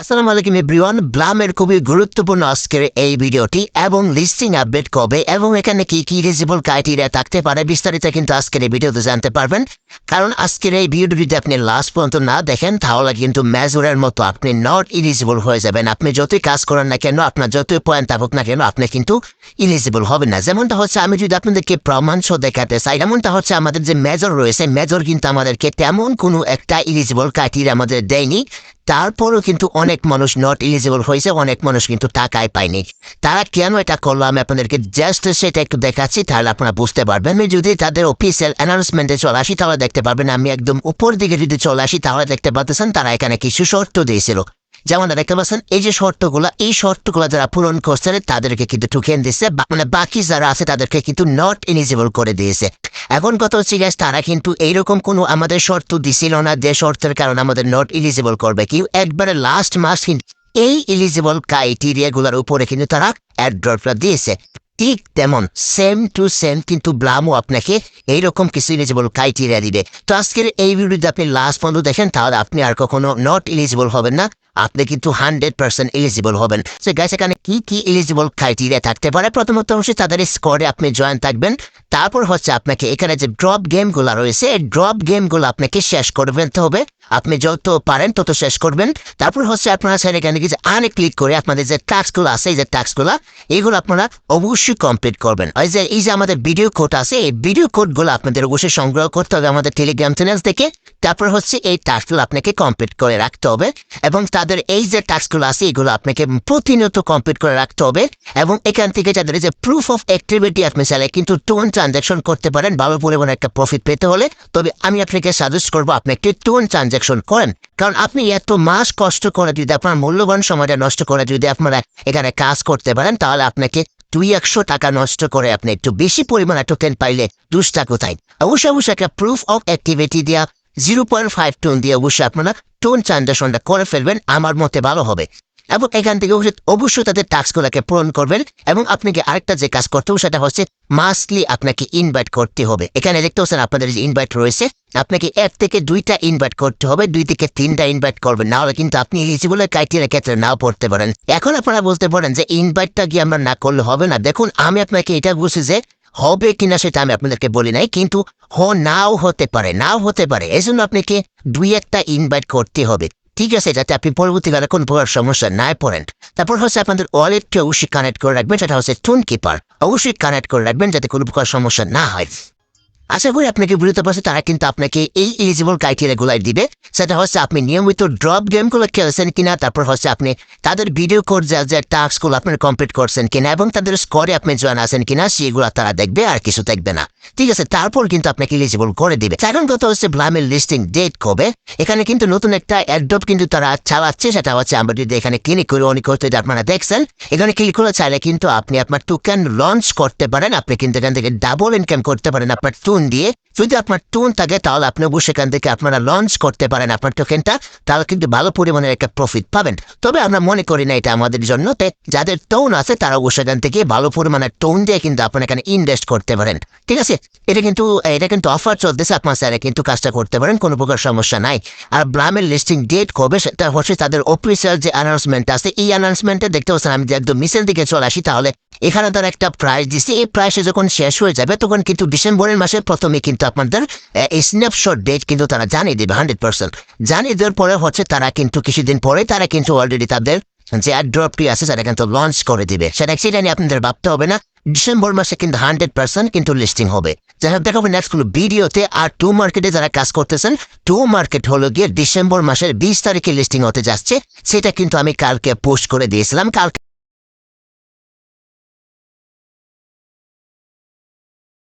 আসসালামু আলাইকুম এভরিওয়ান, ব্লামের খুবই গুরুত্বপূর্ণ আজকের এই ভিডিওটি এবং লিস্টিং আপডেট কবে এবং এখানে কি কি এলিজিবল ক্রাইটেরিয়া থাকতে পারে বিস্তারিত কিন্তু আজকের এই ভিডিওতে জানতে পারবেন। কারণ আজকের এই ভিডিওটি যদি আপনি লাস্ট পর্যন্ত না দেখেন তাহলে কিন্তু মেজরের মতো আপনি নট এলিজিবল হয়ে যাবেন। আপনি যতই কাজ করেন না কেন, আপনার যতই পয়েন্ট থাকুক না কেন, আপনি কিন্তু এলিজিবল হবেন না। যেমনটা হচ্ছে আমি যদি আপনাদেরকে প্রমাণ সহ দেখাতে চাই, যেমনটা হচ্ছে আমাদের যে মেজর রয়েছে, মেজর কিন্তু আমাদেরকে তেমন কোনো একটা এলিজিবল ক্রাইটেরিয়া আমাদের দেয়নি। তারপরও কিন্তু অনেক মানুষ নট এলিজিবল হয়েছে, অনেক মানুষ কিন্তু টাকাই পায়নি। তারা কেন এটা করলো আমি আপনাদেরকে জাস্ট সেটা একটু দেখাচ্ছি, তাহলে আপনারা বুঝতে পারবেন। আমি যদি তাদের অফিসিয়াল অ্যানাউন্সমেন্টে চলে আসি তাহলে দেখতে পারবেন, আমি একদম উপর দিকে যদি চলে আসি তাহলে দেখতে পাচ্ছেন তারা এখানে কিছু শর্ত দিয়েছিল। যেমন দেখতে পাচ্ছেন এই যে শর্তগুলা, এই শর্তগুলা যারা পূরণ করছে তাদেরকে কিন্তু ঠুকিয়ে দিচ্ছে, মানে বাকি যারা আছে তাদেরকে কিন্তু নট এলিজিবল করে দিয়েছে। এখন কথা হচ্ছে গ্যাস, তারা কিন্তু এইরকম কোনো আমাদের শর্ত দিছিল না যে শর্তের কারণে আমাদের নট এলিজিবল করবে। কি একবারে লাস্ট মাস কিন্তু এই এলিজিবল ক্রাইটেরিয়া গুলার উপরে কিন্তু তারা অ্যাড্রপটা দিয়েছে। ঠিক তেমন সেম টু সেম কিন্তু ব্লামও আপনাকে এইরকম কিছু এলিজিবল ক্রাইটেরিয়া দিবে। তো আজকের এই ভিডিওতে আপনি লাস্ট পর্যন্ত দেখেন তাহলে আপনি আর কখনো নট এলিজিবল হবেন না, আপনি কিন্তু 100% এলিজিবল হবেন। সো গাইস, এখানে কি কি এলিজিবল ক্রাইটেরিয়া থাকতে পারে? প্রথমত অবশ্যই তাদের স্কোরে আপনি জয়েন থাকবেন। তারপর হচ্ছে আপনাকে এখানে যে ড্রপ গেমগুলো রয়েছে, এই ড্রপ গেমগুলো আপনাকে শেষ করে ফেলতে হবে। আপনি যত পারেন তত শেষ করবেন। তারপর হচ্ছে আপনারা এখানে কিছু আনে ক্লিক করে আপনাদের যে টাস্কগুলো আছে, এই যে টাস্কগুলো এগুলো আপনারা অবশ্যই কমপ্লিট করবেন। এই যে আমাদের ভিডিও কোড আছে, এই ভিডিও কোডগুলো আপনাদের অবশ্যই সংগ্রহ করতে হবে আমাদের টেলিগ্রাম চ্যানেল থেকে। তারপর হচ্ছে এই টাস্কগুলো আপনাকে কমপ্লিট করে রাখতে হবে এবং তাদের এই যে টাস্কগুলো আছে এগুলো আপনাকে প্রতিনিয়ত কমপ্লিট করে রাখতে হবে। এবং এখান থেকে যাদের যে প্রুফ অফ অ্যাক্টিভিটি আপনি চাইলে কিন্তু টোন ট্রানজ্যাকশন করতে পারেন ভালো পরিমাণে একটা প্রফিট পেতে হলে। তবে আমি আপনাকে সাজেস্ট করবো আপনি একটি টোন ট্রানজ্যাকশন করেন, কারণ আপনি এত মাস কষ্ট করে যদি আপনার মূল্যবান সময়টা নষ্ট করে যদি আপনারা এখানে কাজ করতে পারেন তাহলে আপনাকে 200 টাকা নষ্ট করে আপনি একটু বেশি পরিমাণে টোকেন পাইলে দুষ্টা কোথায়। অবশ্যই একটা প্রুফ অফ অ্যাক্টিভিটি দিয়া 0.5 টোন দিয়ে অবশ্যই আপনারা টোন ট্রানজ্যাকশনটা করে ফেলবেন, আমার মতে ভালো হবে। এবং এখান থেকে অবশ্যই তাদের টাস্কগুলোকে পূরণ করবেন। এবং আপনাকে আরেকটা যে কাজ করতে হবে সেটা হচ্ছে মাস্টলি আপনাকে ইনভাইট করতে হবে। এখানে দেখতে পাচ্ছেন আপনাদের যে ইনভাইট রয়েছে, আপনাকে 1 থেকে 2টা ইনভাইট করতে হবে, 2 থেকে 3টা ইনভাইট করবেন, না হলে কিন্তু আপনি এলিজিবল ক্রাইটেরিয়া ক্ষেত্রে নাও পড়তে পারেন। এখন আপনারা বলতে পারেন যে ইনভাইটটা গিয়ে আমরা না করলে হবে না। দেখুন, আমি আপনাকে এটা বলছি যে হবে কিনা সেটা আমি আপনাদেরকে বলি নাই, কিন্তু নাও হতে পারে, নাও হতে পারে। এই জন্য আপনাকে 2-1টা ইনভাইট করতে হবে, ঠিক আছে, যাতে আপনি পরবর্তীকালে কোন প্রকার সমস্যা না পড়েন। তারপর হচ্ছে আপনাদের ওয়ালেটকে অবশ্যই কানেক্ট করে রাখবেন, সেটা হচ্ছে টোন কিপার, অবশ্যই কানেক্ট করে রাখবেন যাতে কোনো প্রকার সমস্যা না হয়। আশা করি আপনাকে বুঝতে পারছে তারা কিন্তু আপনাকে এই এলিজিবল ক্রাইটেরিয়া গুলাই দিবে। সেটা হচ্ছে আপনি নিয়মিত ড্রপ গেমগুলো খেলছেন কিনা, তারপর হচ্ছে আপনি তাদের ভিডিও কোড যে টাস্কগুলো আপনার কমপ্লিট করছেন কিনা এবং তাদের স্কোরে আপনি জয়েন আছেন কিনা সেগুলো তারা দেখবে, আর কিছু দেখবে না, ঠিক আছে। তারপর কিন্তু আপনাকে এলিজিবল করে দিবে। এখন কথা হচ্ছে ব্লামের লিস্টিং ডেট কবে। এখানে কিন্তু নতুন একটা অ্যাড্রপ কিন্তু তারা চালাচ্ছে, সেটা হচ্ছে আমরা যদি এখানে ক্লিক করে অনেক করতে আপনারা দেখছেন, এখানে ক্লিক করে চাইলে কিন্তু আপনি আপনার টোকেন লঞ্চ করতে পারেন। আপনি কিন্তু এখান থেকে ডাবল ইনকাম করতে পারেন আপনার টোন দিয়ে। যদি আপনার টোন থাকে তাহলে আপনি অবশ্যই এখান থেকে আপনারা লঞ্চ করতে পারেন আপনার টোকেনটা, তাহলে কিন্তু ভালো পরিমাণের একটা প্রফিট পাবেন। তবে আমরা মনে করি না এটা আমাদের জন্য। যাদের টোন আছে তারা অবশ্যই এখান থেকে ভালো পরিমাণের টোন দিয়ে কিন্তু আপনারা এখানে ইনভেস্ট করতে পারেন, ঠিক আছে। এটা কিন্তু অফার চলতেছে, আপনার স্যারে কিন্তু কাজটা করতে পারেন, কোনো প্রকার সমস্যা নাই। আর ব্লামের লিস্টিং ডেট কবে সেটা হচ্ছে তাদের অফিসিয়াল যে অ্যানাউন্সমেন্ট আছে, এই অ্যানাউন্সমেন্টে দেখতে পাচ্ছেন আমি একদম মিসেল দিকে চলে আসি, তাহলে এখানে তারা একটা প্রাইস দিচ্ছে। এই প্রাইসে যখন শেষ হয়ে যাবে তখন কিন্তু ডিসেম্বরের মাসের প্রথমে কিন্তু আপনাদের এই স্ন্যাপশট ডেট কিন্তু তারা জানিয়ে দেবে, 100% জানিয়ে দেওয়ার পরে হচ্ছে তারা কিন্তু কিছুদিন পরে তারা কিন্তু অলরেডি তাদের যে অ্যাড্রপটি আছে সেটা কিন্তু লঞ্চ করে দিবে। সেটা নিয়ে আপনাদের ভাবতে হবে না, ডিসেম্বর মাসে কিন্তু 100% কিন্তু লিস্টিং হবে। যাই হোক, দেখা হবে নেক্সট কোনো ভিডিওতে। আর টু মার্কেটে যারা কাজ করতেছেন, টু মার্কেট হলো গিয়ে ডিসেম্বর মাসের 20 তারিখে লিস্টিং হতে যাচ্ছে, সেটা কিন্তু আমি কালকে পোস্ট করে দিয়েছিলাম। কালকে